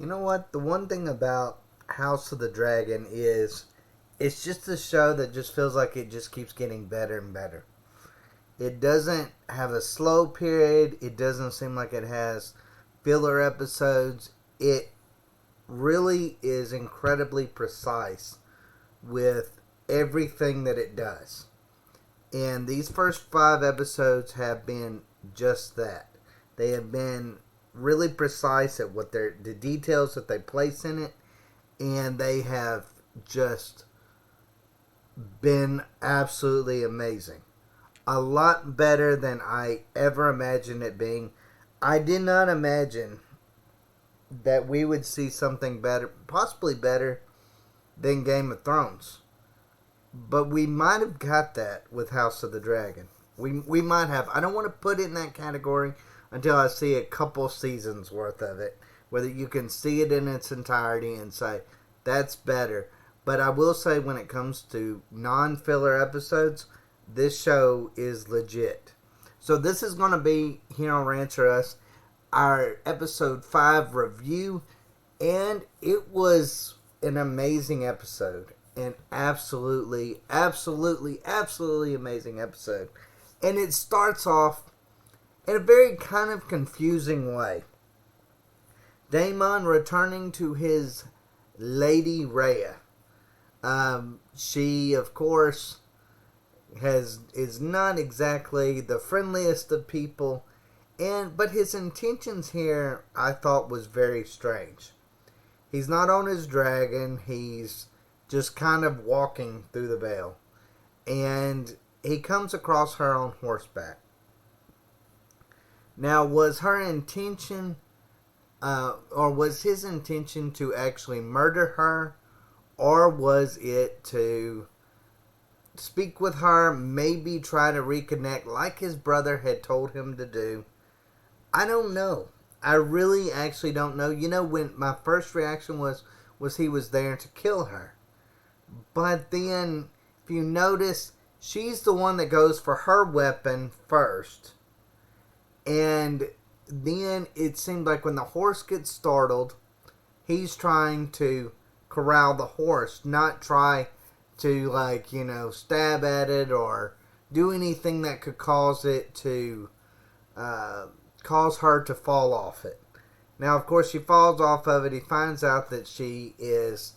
You know what? The one thing about House of the Dragon is it's just a show that just feels like it just keeps getting better and better. It doesn't have a slow period. It doesn't seem like it has filler episodes. It really is incredibly precise with everything that it does. And these first 5 episodes have been just that. They have been really precise at the details that they place in it, and they have just been absolutely amazing. A lot better than I ever imagined it being. I did not imagine that we would see something better, possibly better than Game of Thrones. But we might have got that with House of the Dragon. We might have. I don't want to put it in that category until I see a couple seasons worth of it, whether you can see it in its entirety and say that's better. But I will say, when it comes to non-filler episodes, this show is legit. So this is going to be, here on Rants or Us, our episode 5 review, and it was an amazing episode. An absolutely amazing episode. And it starts off in a very kind of confusing way. Daemon returning to his Lady Rhea. She, of course, is not exactly the friendliest of people, but his intentions here, I thought, was very strange. He's not on his dragon. He's just kind of walking through the Vale, and he comes across her on horseback. Now, was her intention, or was his intention to actually murder her, or was it to speak with her, maybe try to reconnect like his brother had told him to do? I don't know. I really actually don't know. You know, when my first reaction was he was there to kill her. But then, if you notice, she's the one that goes for her weapon first. And then it seemed like when the horse gets startled, he's trying to corral the horse, not try to, stab at it or do anything that could cause it to, cause her to fall off it. Now, of course, she falls off of it. He finds out that she is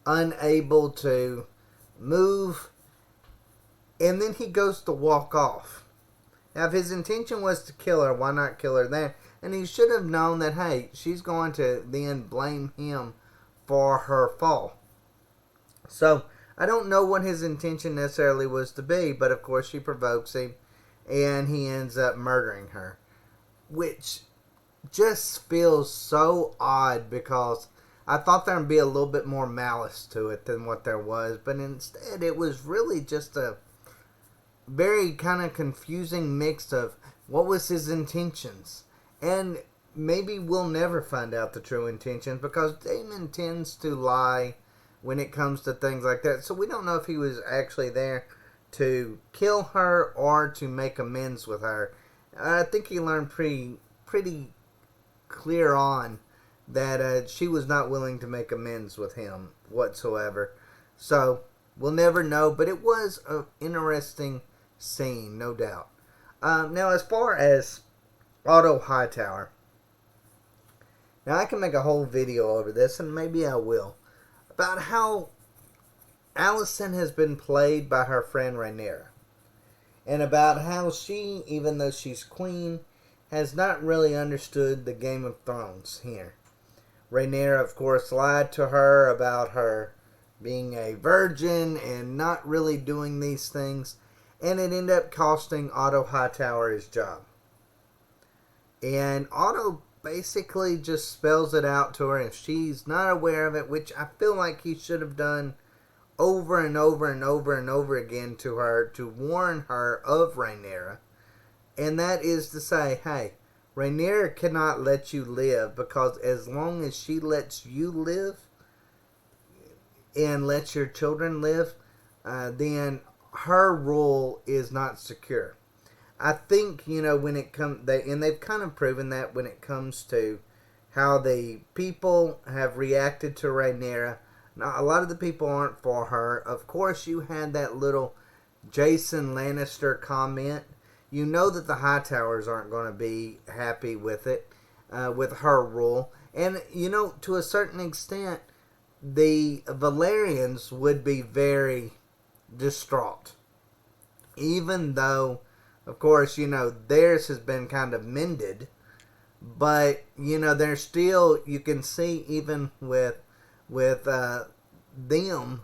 unable to move, and then he goes to walk off. Now, if his intention was to kill her, why not kill her there? And he should have known that, hey, she's going to then blame him for her fall. So, I don't know what his intention necessarily was to be, but of course she provokes him, and he ends up murdering her, which just feels so odd, because I thought there would be a little bit more malice to it than what there was, but instead it was really just a very kind of confusing mix of what was his intentions. And maybe we'll never find out the true intentions, because Daemon tends to lie when it comes to things like that. So we don't know if he was actually there to kill her or to make amends with her. I think he learned pretty clear on that she was not willing to make amends with him whatsoever. So we'll never know, but it was an interesting scene, no doubt. Now, as far as Otto Hightower, now I can make a whole video over this, and maybe I will, about how Alicent has been played by her friend Rhaenyra, and about how she, even though she's queen, has not really understood the Game of Thrones here. Rhaenyra, of course, lied to her about her being a virgin and not really doing these things, and it ended up costing Otto Hightower his job. And Otto basically just spells it out to her, and she's not aware of it, which I feel like he should have done over and over and over and over again to her, to warn her of Rhaenyra. And that is to say, hey, Rhaenyra cannot let you live, because as long as she lets you live and lets your children live, then her rule is not secure. I think, when it comes, and they've kind of proven that when it comes to how the people have reacted to Rhaenyra. Now, a lot of the people aren't for her. Of course, you had that little Jason Lannister comment. You know that the Hightowers aren't going to be happy with it, with her rule. And, to a certain extent, the Valerians would be very distraught. Even though, of course, theirs has been kind of mended. But, they're still, you can see even with them,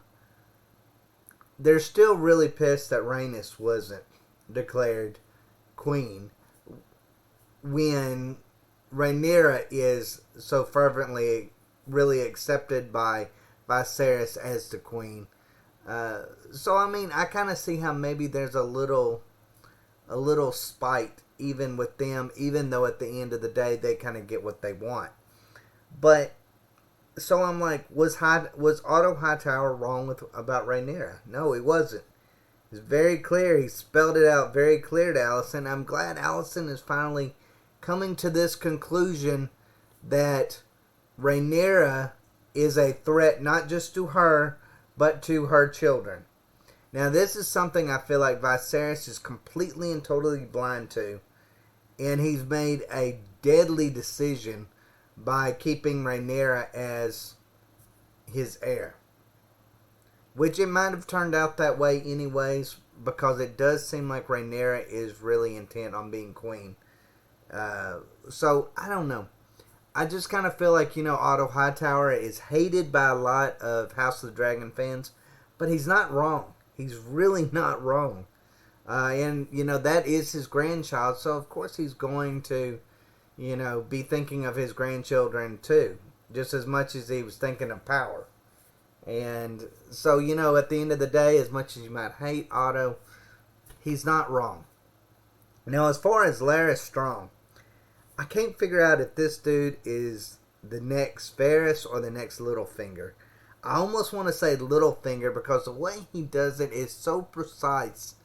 they're still really pissed that Rhaenys wasn't declared queen when Rhaenyra is so fervently really accepted by Viserys as the queen. So I mean, I kind of see how maybe there's a little spite even with them, even though at the end of the day they kind of get what they want. But so I'm like, was Otto Hightower wrong about Rhaenyra? No, he wasn't. It's very clear. He spelled it out very clear to Alicent. I'm glad Alicent is finally coming to this conclusion that Rhaenyra is a threat not just to her, but to her children. Now, this is something I feel like Viserys is completely and totally blind to, and he's made a deadly decision by keeping Rhaenyra as his heir. Which it might have turned out that way anyways, because it does seem like Rhaenyra is really intent on being queen. So, I don't know. I just kind of feel like, Otto Hightower is hated by a lot of House of the Dragon fans, but he's not wrong. He's really not wrong. And, that is his grandchild, so of course he's going to, be thinking of his grandchildren too, just as much as he was thinking of power. And so, at the end of the day, as much as you might hate Otto, he's not wrong. Now, as far as Larys Strong, I can't figure out if this dude is the next Varys or the next Littlefinger. I almost want to say Littlefinger because the way he does it is so precise.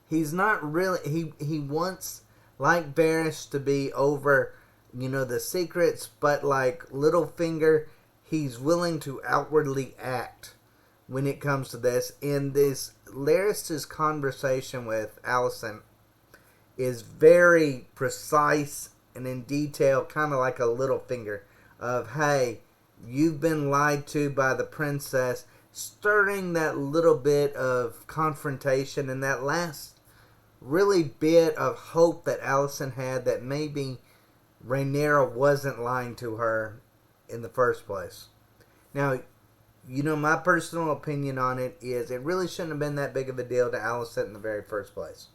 He's not really... He wants, like Varys, to be over, the secrets, but like Littlefinger, he's willing to outwardly act when it comes to this. And this Larys' conversation with Alicent is very precise and in detail, kind of like a Littlefinger of, hey, you've been lied to by the princess, stirring that little bit of confrontation and that last really bit of hope that Alicent had that maybe Rhaenyra wasn't lying to her in the first place. Now, my personal opinion on it is it really shouldn't have been that big of a deal to Alicent in the very first place.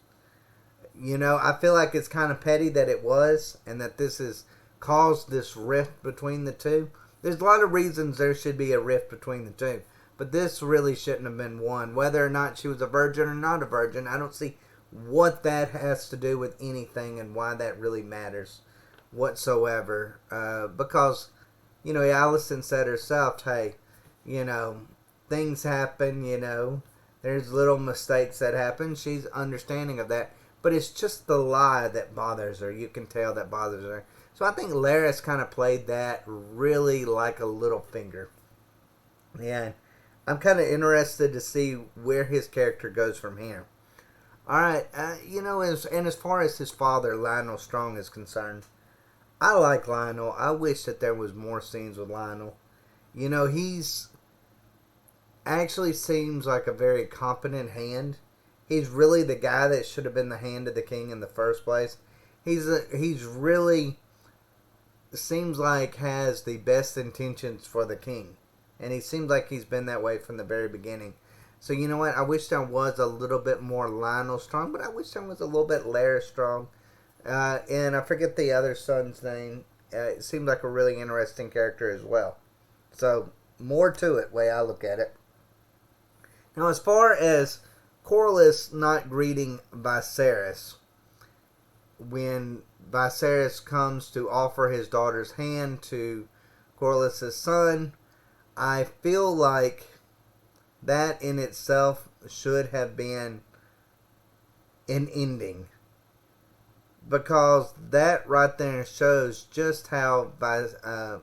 I feel like it's kind of petty that it was, and that this has caused this rift between the two. There's a lot of reasons there should be a rift between the two, but this really shouldn't have been one. Whether or not she was a virgin or not a virgin, I don't see what that has to do with anything and why that really matters whatsoever. Because, Alicent said herself, hey, things happen, there's little mistakes that happen. She's understanding of that. But it's just the lie that bothers her. You can tell that bothers her. So I think Larys kind of played that really like a Littlefinger. And I'm kind of interested to see where his character goes from here. Alright, as far as his father, Lionel Strong, is concerned, I like Lionel. I wish that there was more scenes with Lionel. He's actually seems like a very competent hand. He's really the guy that should have been the hand of the king in the first place. He's really seems like has the best intentions for the king. And he seems like he's been that way from the very beginning. So you know what? I wish there was a little bit more Lionel Strong, but I wish there was a little bit Larys Strong. And I forget the other son's name. It seemed like a really interesting character as well. So, more to it, way I look at it. Now, as far as Corlys not greeting Viserys, when Viserys comes to offer his daughter's hand to Corlys' son, I feel like that in itself should have been an ending. because that right there shows just how the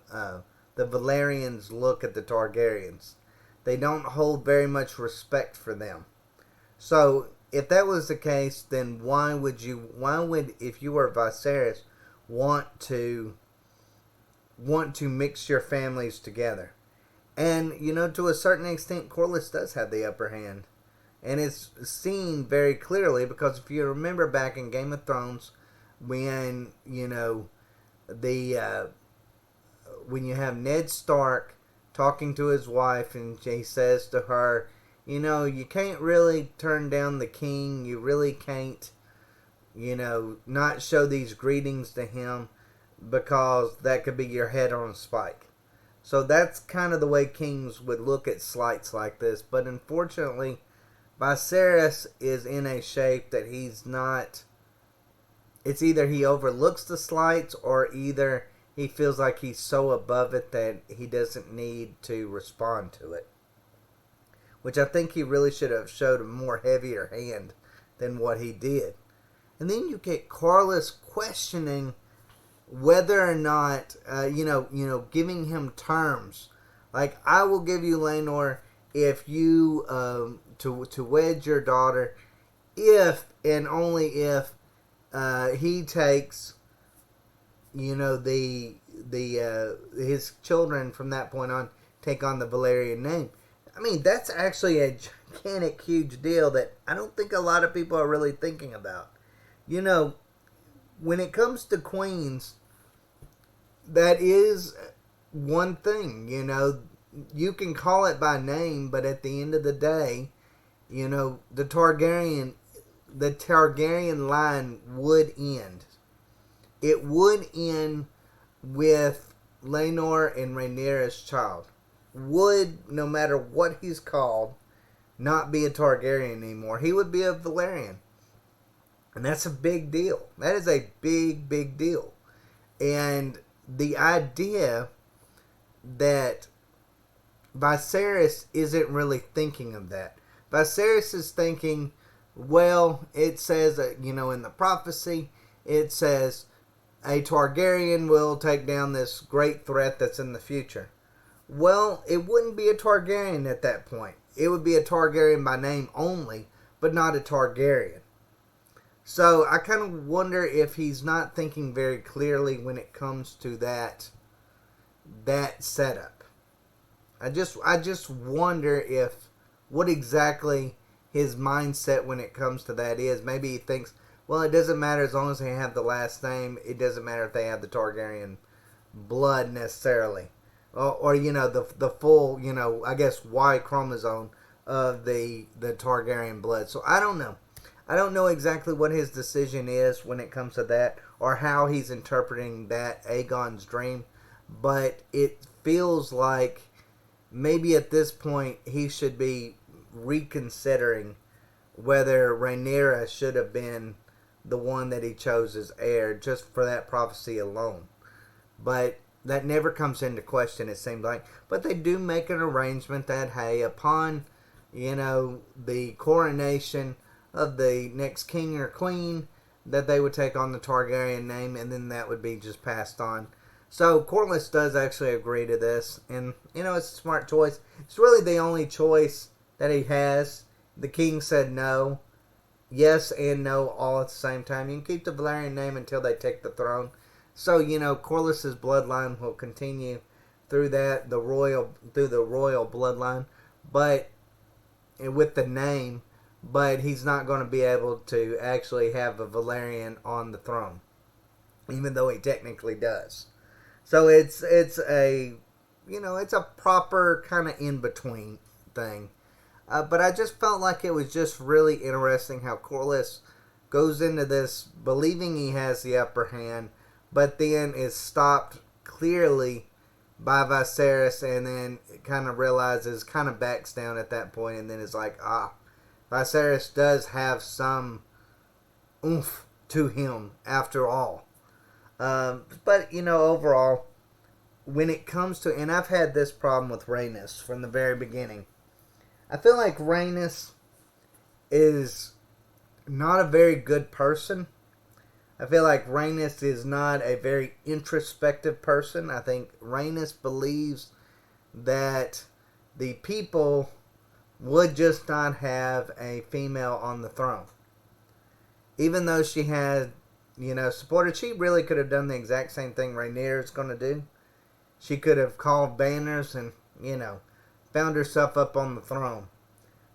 Valerians look at the Targaryens. They don't hold very much respect for them. So if that was the case, then why would, if you were Viserys, want to mix your families together? And, to a certain extent, Corlys does have the upper hand. And it's seen very clearly because if you remember back in Game of Thrones, when, when you have Ned Stark talking to his wife and he says to her, you can't really turn down the king. You really can't, not show these greetings to him because that could be your head on a spike. So that's kind of the way kings would look at slights like this. But unfortunately, Viserys is in a shape that he's not. It's either he overlooks the slights or either he feels like he's so above it that he doesn't need to respond to it. Which I think he really should have showed a more heavier hand than what he did. And then you get Corlys questioning whether or not, giving him terms. Like, I will give you Laenor if you, to wed your daughter, if and only if he takes, his children from that point on take on the Valyrian name. I mean, that's actually a gigantic, huge deal that I don't think a lot of people are really thinking about. When it comes to queens, that is one thing, you can call it by name, but at the end of the day, the Targaryen line would end. It would end with Laenor and Rhaenyra's child. Would, no matter what he's called, not be a Targaryen anymore. He would be a Valyrian. And that's a big deal. That is a big, big deal. And the idea that Viserys isn't really thinking of that. Viserys is thinking, well, it says, in the prophecy, it says a Targaryen will take down this great threat that's in the future. Well, it wouldn't be a Targaryen at that point. It would be a Targaryen by name only, but not a Targaryen. So I kind of wonder if he's not thinking very clearly when it comes to that setup. I just wonder what exactly his mindset when it comes to that is. Maybe he thinks, well, it doesn't matter as long as they have the last name. It doesn't matter if they have the Targaryen blood necessarily. Or the full, I guess, Y chromosome of the Targaryen blood. So I don't know. I don't know exactly what his decision is when it comes to that, or how he's interpreting that Aegon's dream. But it feels like maybe at this point he should be reconsidering whether Rhaenyra should have been the one that he chose as heir, just for that prophecy alone. But that never comes into question, it seems like. But they do make an arrangement that, hey, upon, the coronation of the next king or queen, that they would take on the Targaryen name, and then that would be just passed on. So Corlys does actually agree to this, and, it's a smart choice. It's really the only choice that he has. The king said no. Yes and no all at the same time. You can keep the Valyrian name until they take the throne. So, Corlys' bloodline will continue through the royal bloodline, but with the name, but he's not going to be able to actually have a Valyrian on the throne, even though he technically does. So it's a proper kind of in between thing. But I just felt like it was just really interesting how Corlys goes into this believing he has the upper hand, but then is stopped clearly by Viserys, and then kind of realizes, kind of backs down at that point, and then is like, Viserys does have some oomph to him after all. But, overall, when it comes to, and I've had this problem with Rhaenys from the very beginning, I feel like Rhaenys is not a very good person, I feel like Rhaenys is not a very introspective person. I think Rhaenys believes that the people would just not have a female on the throne. Even though she had, supported, she really could have done the exact same thing Rhaenyra is going to do. She could have called banners and, found herself up on the throne.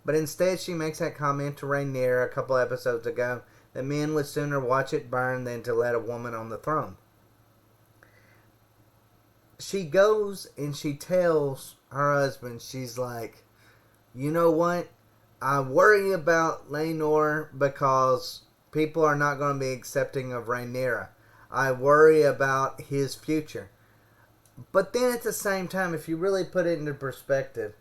But instead, she makes that comment to Rhaenyra a couple episodes ago that men would sooner watch it burn than to let a woman on the throne. She goes and she tells her husband, she's like, you know what? I worry about Laenor because people are not going to be accepting of Rhaenyra. I worry about his future. But then at the same time, if you really put it into perspective,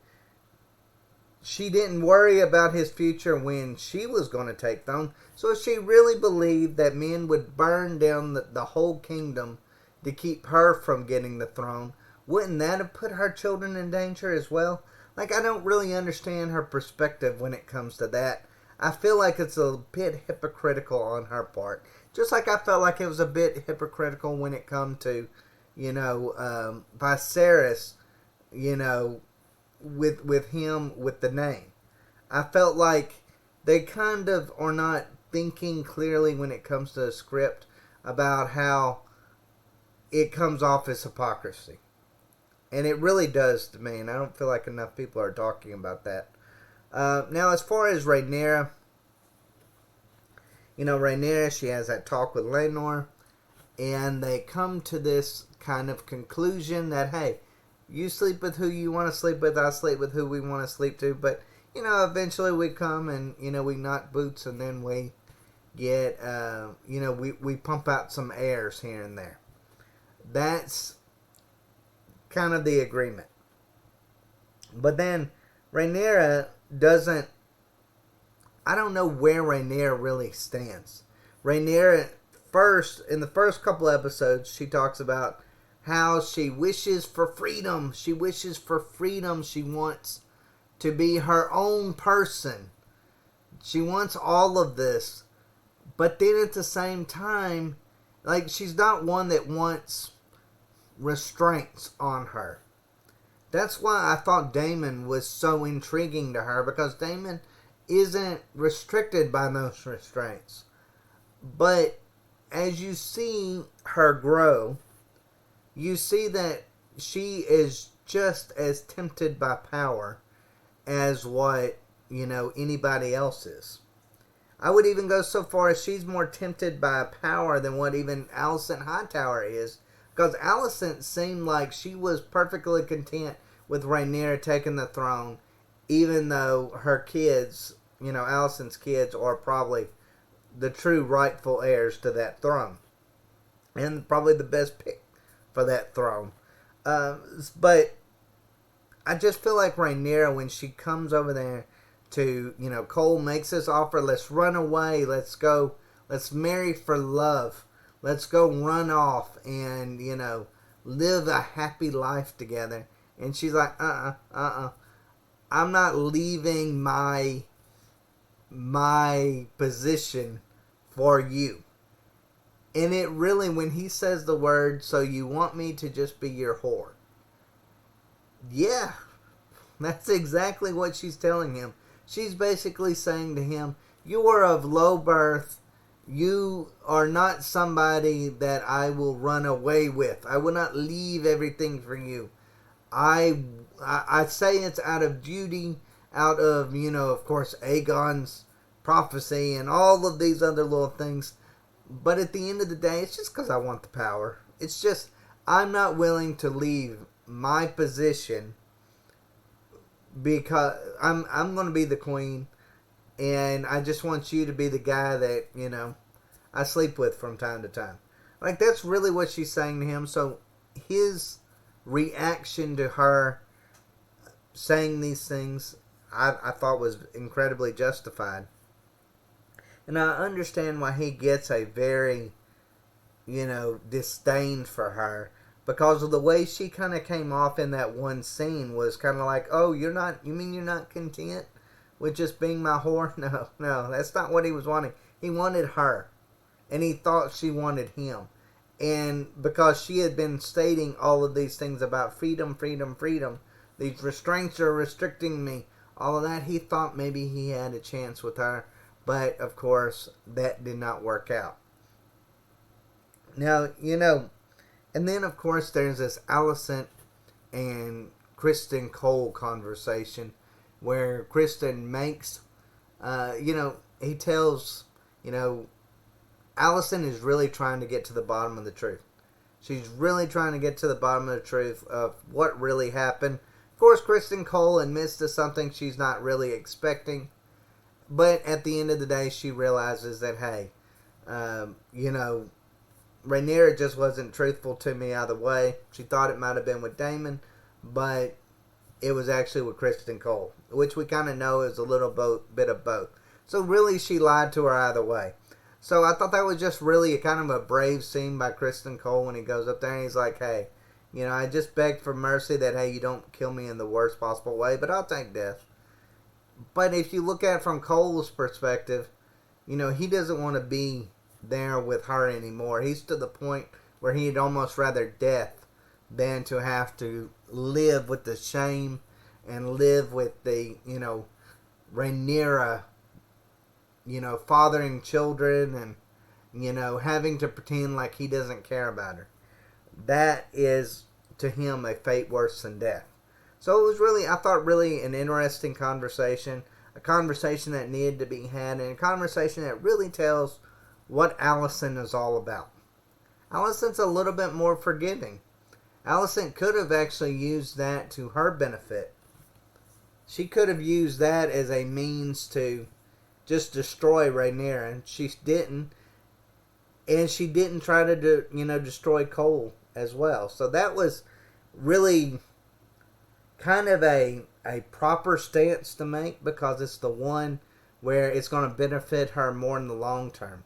she didn't worry about his future when she was going to take throne. So if she really believed that men would burn down the whole kingdom to keep her from getting the throne, wouldn't that have put her children in danger as well? Like, I don't really understand her perspective when it comes to that. I feel like it's a bit hypocritical on her part. Just like I felt like it was a bit hypocritical when it come to, Viserys, with him with the name. I felt like they kind of are not thinking clearly when it comes to the script about how it comes off as hypocrisy. And it really does to me, and I don't feel like enough people are talking about that. Now, as far as Rhaenyra, Rhaenyra, she has that talk with Laenor, and they come to this kind of conclusion that, hey, you sleep with who you want to sleep with, I sleep with who we want to sleep to, but, eventually we come and, we knock boots, and then we get, we pump out some airs here and there. That's kind of the agreement. But then Rhaenyra doesn't, I don't know where Rhaenyra really stands. Rhaenyra, in the first couple episodes, she talks about how she wishes for freedom. She wishes for freedom. She wants to be her own person. She wants all of this. But then at the same time, like, she's not one that wants restraints on her. That's why I thought Daemon was so intriguing to her, because Daemon isn't restricted by those restraints. But as you see her grow, you see that she is just as tempted by power as what, anybody else is. I would even go so far as she's more tempted by power than what even Alicent Hightower is. Because Alicent seemed like she was perfectly content with Rhaenyra taking the throne, even though her kids, Alicent's kids, are probably the true rightful heirs to that throne. And probably the best pick for that throne. But I just feel like Rhaenyra, when she comes over there to, Cole makes this offer, let's run away, let's go, let's marry for love. Let's go run off and, live a happy life together. And she's like, I'm not leaving my position for you. And it really, when he says the word, so you want me to just be your whore. Yeah, that's exactly what she's telling him. She's basically saying to him, you are of low birth. You are not somebody that I will run away with. I will not leave everything for you. I say it's out of duty, out of, of course, Aegon's prophecy and all of these other little things. But at the end of the day, it's just because I want the power. It's just, I'm not willing to leave my position because I'm going to be the queen. And I just want you to be the guy that, I sleep with from time to time. Like, that's really what she's saying to him. So his reaction to her saying these things, I thought was incredibly justified. And I understand why he gets a very, disdain for her. Because of the way she kind of came off in that one scene was kind of like, oh, you mean you're not content with just being my whore? No, that's not what he was wanting. He wanted her. and he thought she wanted him. And because she had been stating all of these things about freedom, freedom, freedom, these restraints are restricting me, all of that, he thought maybe he had a chance with her. But, of course, that did not work out. Now, and then, of course, there's this Allison and Kristen Cole conversation where Kristen makes, he tells, Allison is really trying to get to the bottom of the truth. She's really trying to get to the bottom of the truth of what really happened. Of course, Kristen Cole admits to something she's not really expecting. But at the end of the day, she realizes that, hey, Rhaenyra just wasn't truthful to me either way. She thought it might have been with Daemon, but it was actually with Kristen Cole, which we kind of know is a little bit of both. So really, she lied to her either way. So I thought that was just really a kind of a brave scene by Kristen Cole when he goes up there and he's like, hey, I just begged for mercy that, hey, you don't kill me in the worst possible way, but I'll take death. But if you look at it from Cole's perspective, he doesn't want to be there with her anymore. He's to the point where he'd almost rather death than to have to live with the shame and live with the, Rhaenyra, fathering children and, having to pretend like he doesn't care about her. That is, to him, a fate worse than death. So it was really, I thought, really an interesting conversation, a conversation that needed to be had, and a conversation that really tells what Allison is all about. Allison's a little bit more forgiving. Allison could have actually used that to her benefit. She could have used that as a means to just destroy Rhaenyra, and she didn't. And she didn't try to, destroy Cole as well. So that was really kind of a proper stance to make, because it's the one where it's going to benefit her more in the long term.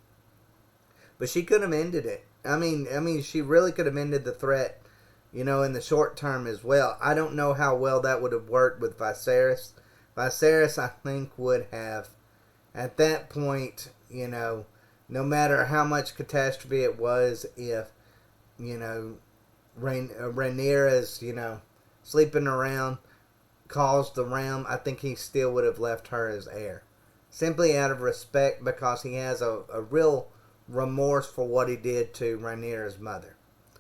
But she could have ended it. I mean, she really could have ended the threat, in the short term as well. I don't know how well that would have worked with Viserys. Viserys, I think, would have, at that point, no matter how much catastrophe it was, if, Rhaenyra's, sleeping around caused the realm, I think he still would have left her as heir. Simply out of respect, because he has a real remorse for what he did to Rhaenyra's mother.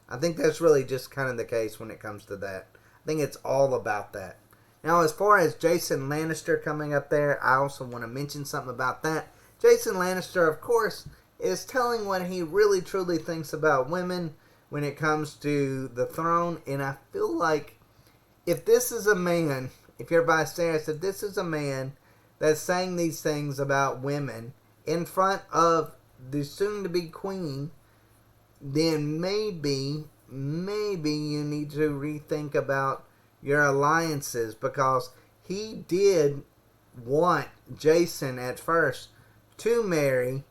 I think that's really just kind of the case when it comes to that. I think it's all about that. Now, as far as Jason Lannister coming up there, I also want to mention something about that. Jason Lannister, of course, is telling what he really truly thinks about women when it comes to the throne. And I feel like if this is a man, if you're Viserys, if this is a man that's saying these things about women in front of the soon-to-be queen, then maybe you need to rethink about your alliances, because he did want Jason at first to marry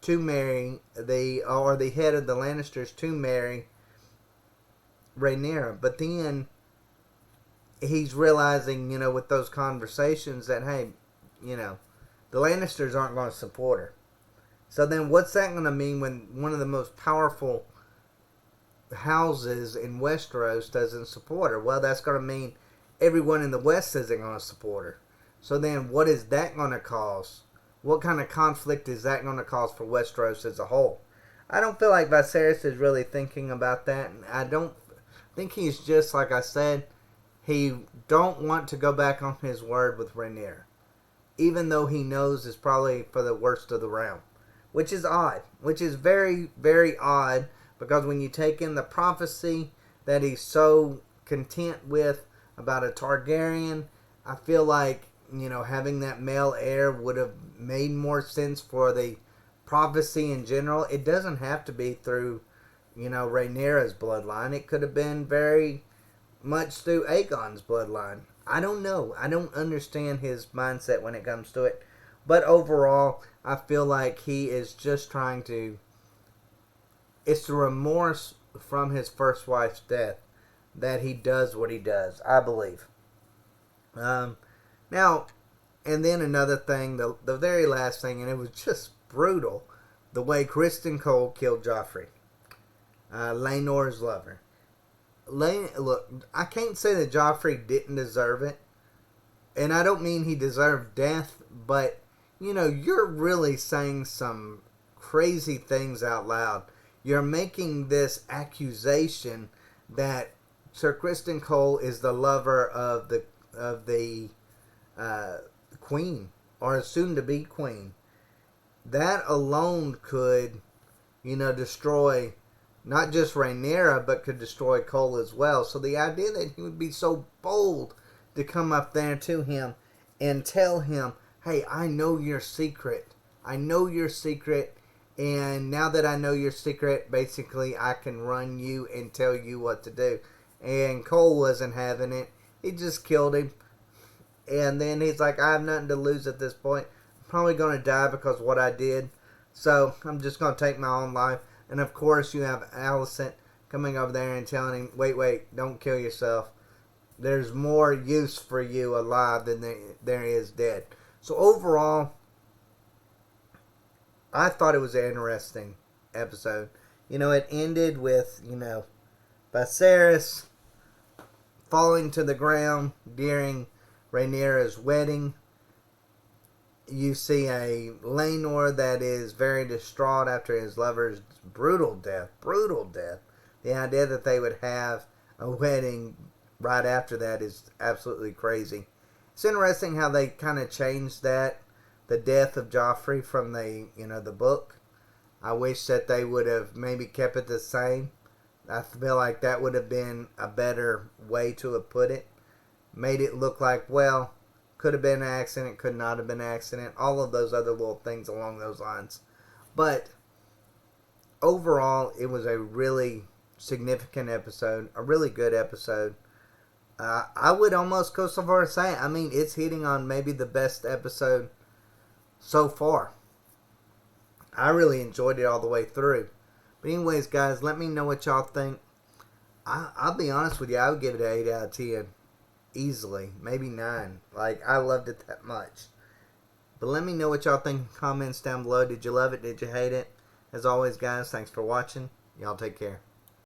the head of the Lannisters, to marry Rhaenyra, but then he's realizing, with those conversations that, hey, the Lannisters aren't going to support her. So then what's that going to mean when one of the most powerful houses in Westeros doesn't support her? Well, that's going to mean everyone in the West isn't going to support her. So then what is that going to cause? What kind of conflict is that going to cause for Westeros as a whole? I don't feel like Viserys is really thinking about that. And I don't think he's just, like I said, he don't want to go back on his word with Rhaenyra, even though he knows it's probably for the worst of the realm. Which is odd. Which is very, very odd. Because when you take in the prophecy that he's so content with about a Targaryen, I feel like, having that male heir would have made more sense for the prophecy in general. It doesn't have to be through, Rhaenyra's bloodline. It could have been very much through Aegon's bloodline. I don't know. I don't understand his mindset when it comes to it. But overall, I feel like he is just trying to... It's the remorse from his first wife's death that he does what he does, I believe. Now, and then another thing, the very last thing, and it was just brutal, the way Kristen Cole killed Joffrey, Laenor's lover. Look, I can't say that Joffrey didn't deserve it, and I don't mean he deserved death, but you're really saying some crazy things out loud. You're making this accusation that Sir Kristen Cole is the lover of the queen, or soon to be queen. That alone could, destroy not just Rhaenyra, but could destroy Cole as well. So the idea that he would be so bold to come up there to him and tell him, hey, I know your secret. I know your secret. And now that I know your secret, basically I can run you and tell you what to do. And Cole wasn't having it. He just killed him. And then he's like, I have nothing to lose at this point. I'm probably going to die because of what I did. So I'm just going to take my own life. And of course you have Alicent coming over there and telling him, wait, don't kill yourself. There's more use for you alive than there is dead. So overall, I thought it was an interesting episode. It ended with, Viserys falling to the ground during Rhaenyra's wedding. You see a Laenor that is very distraught after his lover's brutal death. The idea that they would have a wedding right after that is absolutely crazy. It's interesting how they kind of changed that, the death of Joffrey from the book. I wish that they would have maybe kept it the same. I feel like that would have been a better way to have put it. Made it look like, well, could have been an accident, could not have been an accident. All of those other little things along those lines. But overall, it was a really significant episode. A really good episode. I would almost go so far as saying, it's hitting on maybe the best episode so far. I really enjoyed it all the way through. But anyways, guys, let me know what y'all think. I'll be honest with you, I would give it an 8 out of 10. Easily. Maybe 9. I loved it that much. But let me know what y'all think in the comments down below. Did you love it? Did you hate it? As always, guys, thanks for watching. Y'all take care.